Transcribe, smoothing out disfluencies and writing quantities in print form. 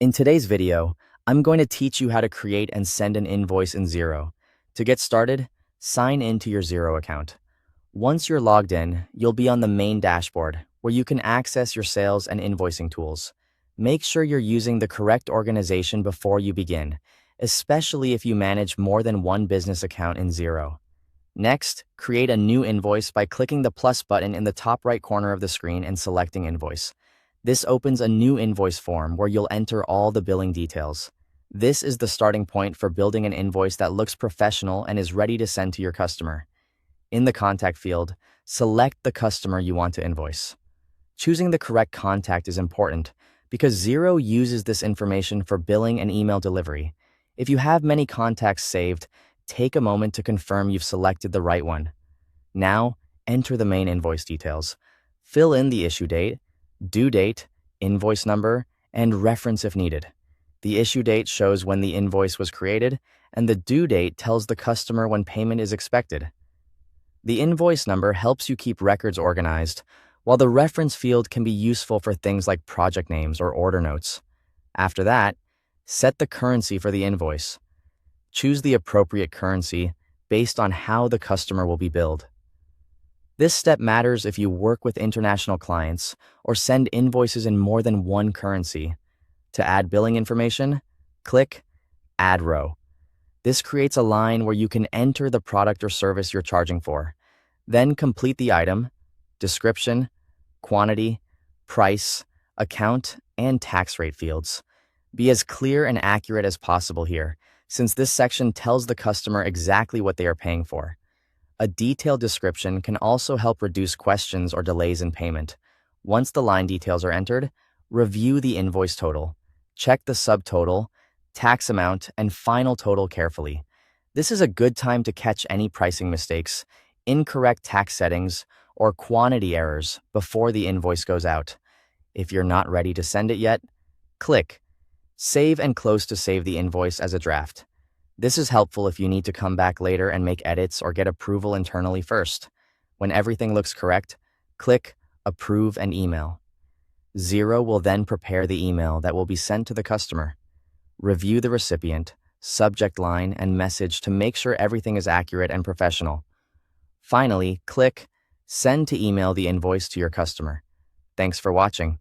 In today's video, I'm going to teach you how to create and send an invoice in Xero. To get started, sign in to your Xero account. Once you're logged in, you'll be on the main dashboard, where you can access your sales and invoicing tools. Make sure you're using the correct organization before you begin, especially if you manage more than one business account in Xero. Next, create a new invoice by clicking the plus button in the top right corner of the screen and selecting Invoice. This opens a new invoice form where you'll enter all the billing details. This is the starting point for building an invoice that looks professional and is ready to send to your customer. In the contact field, select the customer you want to invoice. Choosing the correct contact is important because Xero uses this information for billing and email delivery. If you have many contacts saved, take a moment to confirm you've selected the right one. Now, enter the main invoice details. Fill in the issue date, due date, invoice number, and reference if needed. The issue date shows when the invoice was created, and the due date tells the customer when payment is expected. The invoice number helps you keep records organized, while the reference field can be useful for things like project names or order notes. After that, set the currency for the invoice. Choose the appropriate currency based on how the customer will be billed. This step matters if you work with international clients or send invoices in more than one currency. To add billing information, click Add Row. This creates a line where you can enter the product or service you're charging for. Then complete the item, description, quantity, price, account, and tax rate fields. Be as clear and accurate as possible here, since this section tells the customer exactly what they are paying for. A detailed description can also help reduce questions or delays in payment. Once the line details are entered, review the invoice total. Check the subtotal, tax amount, and final total carefully. This is a good time to catch any pricing mistakes, incorrect tax settings, or quantity errors before the invoice goes out. If you're not ready to send it yet, click Save and close to save the invoice as a draft. This is helpful if you need to come back later and make edits or get approval internally first. When everything looks correct, click Approve and Email. Xero will then prepare the email that will be sent to the customer. Review the recipient, subject line, and message to make sure everything is accurate and professional. Finally, click Send to email the invoice to your customer. Thanks for watching.